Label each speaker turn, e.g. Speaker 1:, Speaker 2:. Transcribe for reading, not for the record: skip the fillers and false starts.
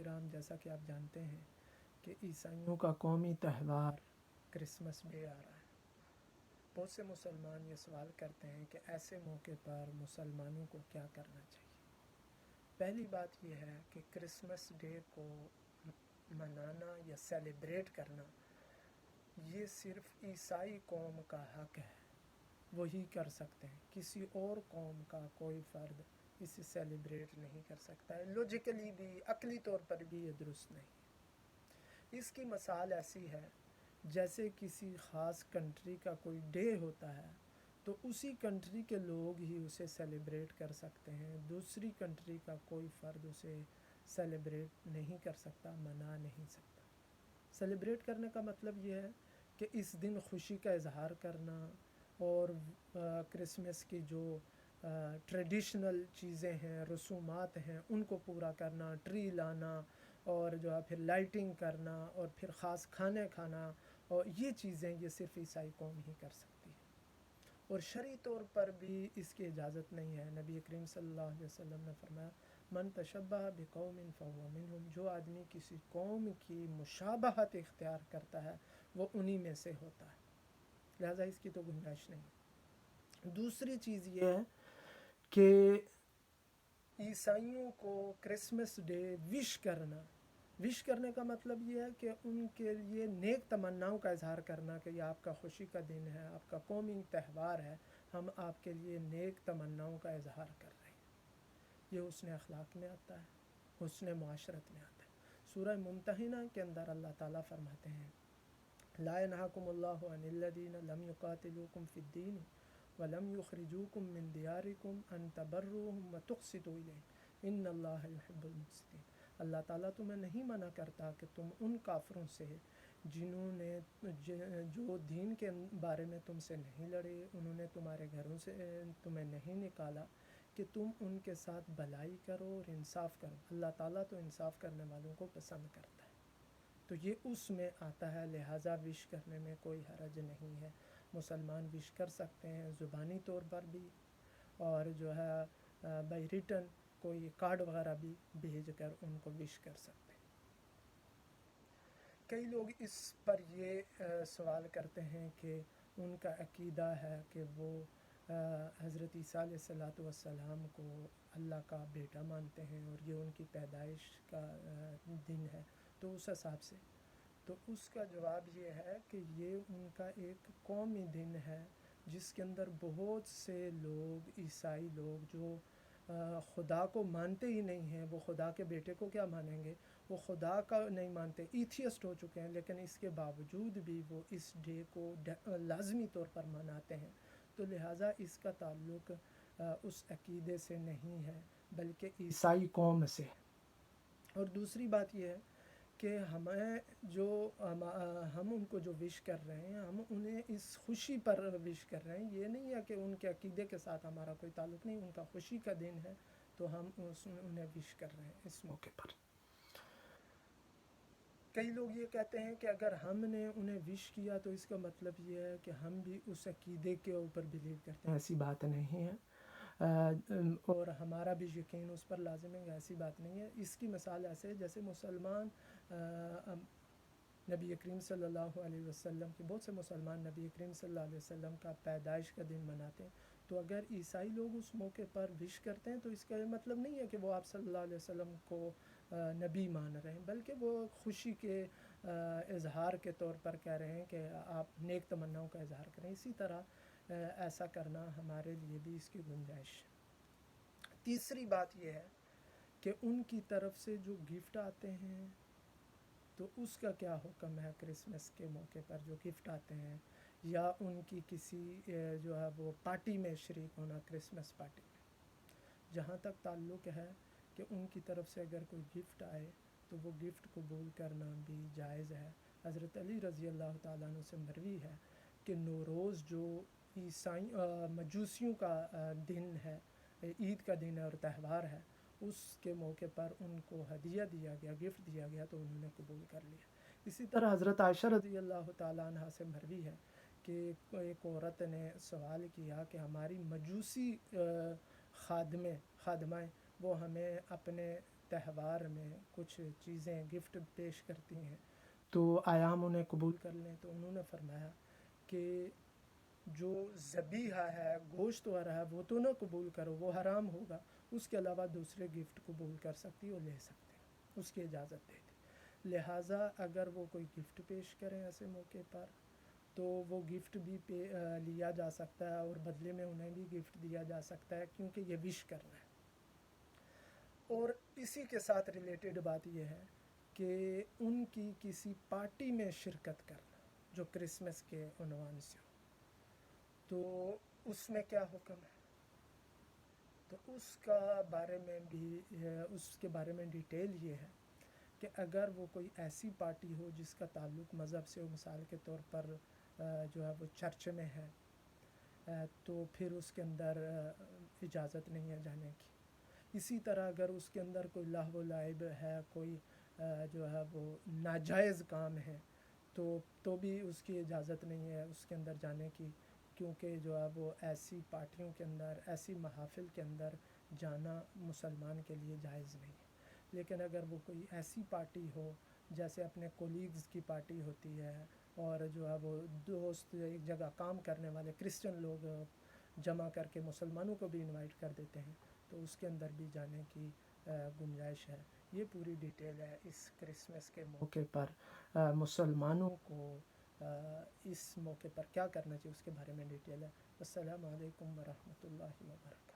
Speaker 1: کرام، جیسا کہ آپ جانتے ہیں کہ عیسائیوں کا قومی تہوار کرسمس ڈے آ رہا ہے۔ بہت سے مسلمان یہ سوال کرتے ہیں کہ ایسے موقع پر مسلمانوں کو کیا کرنا چاہیے۔ پہلی بات یہ ہے کہ کرسمس ڈے کو منانا یا سیلیبریٹ کرنا یہ صرف عیسائی قوم کا حق ہے، وہی کر سکتے ہیں۔ کسی اور قوم کا کوئی فرد اسے سیلیبریٹ نہیں کر سکتا ہے۔ لوجیکلی بھی، عقلی طور پر بھی یہ درست نہیں ہے۔ اس کی مثال ایسی ہے جیسے کسی خاص کنٹری کا کوئی ڈے ہوتا ہے تو اسی کنٹری کے لوگ ہی اسے سیلیبریٹ کر سکتے ہیں، دوسری کنٹری کا کوئی فرد اسے سیلیبریٹ نہیں کر سکتا، منا نہیں سکتا۔ سیلیبریٹ کرنے کا مطلب یہ ہے کہ اس دن خوشی کا اظہار کرنا اور کرسمس کی جو ٹریڈیشنل چیزیں ہیں، رسومات ہیں، ان کو پورا کرنا، ٹری لانا اور جو ہے پھر لائٹنگ کرنا اور پھر خاص کھانے کھانا، اور یہ چیزیں یہ صرف عیسائی قوم ہی کر سکتی ہے۔ اور شرعی طور پر بھی اس کی اجازت نہیں ہے۔ نبی کریم صلی اللہ علیہ وسلم نے فرمایا من تشبہ بقوم فہو منہم، جو آدمی کسی قوم کی مشابہت اختیار کرتا ہے وہ انہی میں سے ہوتا ہے، لہذا اس کی تو گنجائش نہیں۔ دوسری چیز یہ ہے کہ عیسائیوں کو کرسمس ڈے وش کرنے کا مطلب یہ ہے کہ ان کے لیے نیک تمناؤں کا اظہار کرنا کہ یہ آپ کا خوشی کا دن ہے، آپ کا قومی تہوار ہے، ہم آپ کے لیے نیک تمناؤں کا اظہار کر رہے ہیں۔ یہ حسن اخلاق میں آتا ہے، حسن معاشرت میں آتا ہے۔ سورہ ممتحنہ کے اندر اللہ تعالیٰ فرماتے ہیں لا ینہاکم اللہ عن الذین لم یقاتلوکم فی الدین ولم یخرجوکم من دیارکم ان تبروہم وتقسطوا الیہم ان اللہ یحب المقسطین۔ اللہ تعالیٰ تمہیں نہیں منع کرتا کہ تم ان کافروں سے جنہوں نے جو دین کے بارے میں تم سے نہیں لڑے، انہوں نے تمہارے گھروں سے تمہیں نہیں نکالا، کہ تم ان کے ساتھ بھلائی کرو اور انصاف کرو۔ اللہ تعالیٰ تو انصاف کرنے والوں کو پسند کرتا ہے، تو یہ اس میں آتا ہے، لہٰذا وش کرنے میں کوئی حرج نہیں ہے۔ مسلمان وش کر سکتے ہیں زبانی طور پر بھی، اور جو ہے بائی ریٹن کوئی کارڈ وغیرہ بھی بھیج کر ان کو وش کر سکتے ہیں۔ کئی لوگ اس پر یہ سوال کرتے ہیں کہ ان کا عقیدہ ہے کہ وہ حضرت عیسیٰ علیہ السلام کو اللہ کا بیٹا مانتے ہیں اور یہ ان کی پیدائش کا دن ہے، تو اس حساب سے تو اس کا جواب یہ ہے کہ یہ ان کا ایک قومی دن ہے جس کے اندر بہت سے لوگ، عیسائی لوگ جو خدا کو مانتے ہی نہیں ہیں، وہ خدا کے بیٹے کو کیا مانیں گے، وہ خدا کا نہیں مانتے، ایتھیسٹ ہو چکے ہیں، لیکن اس کے باوجود بھی وہ اس ڈے کو لازمی طور پر مناتے ہیں، تو لہٰذا اس کا تعلق اس عقیدے سے نہیں ہے بلکہ عیسائی قوم سے۔ اور دوسری بات یہ ہے کہ ہمیں جو ہم ان کو جو وش کر رہے ہیں، ہم انہیں اس خوشی پر وش کر رہے ہیں، یہ نہیں ہے کہ ان کے عقیدے کے ساتھ ہمارا کوئی تعلق نہیں، ان کا خوشی کا دن ہے تو ہم انہیں وش کر رہے ہیں اس موقع پر۔ کئی لوگ یہ کہتے ہیں کہ اگر ہم نے انہیں وش کیا تو اس کا مطلب یہ ہے کہ ہم بھی اس عقیدے کے اوپر بلیو کرتے ہیں، ایسی بات نہیں ہے، اور ہمارا بھی یقین اس پر لازم ہے، ایسی بات نہیں ہے۔ اس کی مثال ایسے ہے جیسے مسلمان نبی کریم صلی اللہ علیہ وسلم کی، بہت سے مسلمان نبی کریم صلی اللہ علیہ وسلم کا پیدائش کا دن مناتے ہیں، تو اگر عیسائی لوگ اس موقع پر وش کرتے ہیں تو اس کا مطلب نہیں ہے کہ وہ آپ صلی اللہ علیہ وسلم کو نبی مان رہے ہیں، بلکہ وہ خوشی کے اظہار کے طور پر کہہ رہے ہیں کہ آپ نیک تمناؤں کا اظہار کریں۔ اسی طرح ایسا کرنا ہمارے لیے بھی اس کی گنجائش ہے۔ تیسری بات یہ ہے کہ ان کی طرف سے جو گفٹ آتے ہیں تو اس کا کیا حکم ہے کرسمس کے موقع پر جو گفٹ آتے ہیں، یا ان کی کسی جو ہے وہ پارٹی میں شریک ہونا، کرسمس پارٹی میں۔ جہاں تک تعلق ہے کہ ان کی طرف سے اگر کوئی گفٹ آئے تو وہ گفٹ قبول کرنا بھی جائز ہے۔ حضرت علی رضی اللہ تعالیٰ عنہ سے مروی ہے کہ نوروز جو مجوسیوں کا دن ہے، عید کا دن ہے اور تہوار ہے، اس کے موقع پر ان کو ہدیہ دیا گیا، گفٹ دیا گیا تو انہوں نے قبول کر لیا۔ اسی طرح حضرت عائشہ رضی اللہ تعالیٰ عنہ سے مروی ہے کہ ایک عورت نے سوال کیا کہ ہماری مجوسی خادمائیں وہ ہمیں اپنے تہوار میں کچھ چیزیں گفٹ پیش کرتی ہیں تو آیا ہم انہیں قبول کر لیں؟ تو انہوں نے فرمایا کہ جو ذبیحہ ہے، گوشت وغیرہ ہے، وہ تو نہ قبول کرو، وہ حرام ہوگا، اس کے علاوہ دوسرے گفٹ قبول کر سکتی اور لے سکتے ہیں، اس کی اجازت دے دی۔ لہٰذا اگر وہ کوئی گفٹ پیش کریں ایسے موقع پر تو وہ گفٹ بھی لیا جا سکتا ہے اور بدلے میں انہیں بھی گفٹ دیا جا سکتا ہے، کیونکہ یہ وش کرنا ہے۔ اور اسی کے ساتھ ریلیٹڈ بات یہ ہے کہ ان کی کسی پارٹی میں شرکت کرنا جو کرسمس کے عنوان سے ہو، تو اس میں کیا حکم ہے؟ تو اس کے بارے میں ڈیٹیل یہ ہے کہ اگر وہ کوئی ایسی پارٹی ہو جس کا تعلق مذہب سے ہو، مثال کے طور پر جو ہے وہ چرچ میں ہے، تو پھر اس کے اندر اجازت نہیں ہے جانے کی۔ اسی طرح اگر اس کے اندر کوئی لہو و لعب ہے، کوئی جو ہے وہ ناجائز کام ہے، تو بھی اس کی اجازت نہیں ہے اس کے اندر جانے کی، کیونکہ جو ہے وہ ایسی پارٹیوں کے اندر، ایسی محافل کے اندر جانا مسلمان کے لیے جائز نہیں ہے۔ لیکن اگر وہ کوئی ایسی پارٹی ہو جیسے اپنے کولیگز کی پارٹی ہوتی ہے، اور جو ہے وہ دوست ایک جگہ کام کرنے والے کرسچن لوگ جمع کر کے مسلمانوں کو بھی انوائٹ کر دیتے ہیں، تو اس کے اندر بھی جانے کی گنجائش ہے۔ یہ پوری ڈیٹیل ہے اس کرسمس کے موقع پر مسلمانوں کو اس موقع پر کیا کرنا چاہیے اس کے بارے میں ڈیٹیل ہے۔ السلام علیکم ورحمۃ اللہ وبرکاتہ۔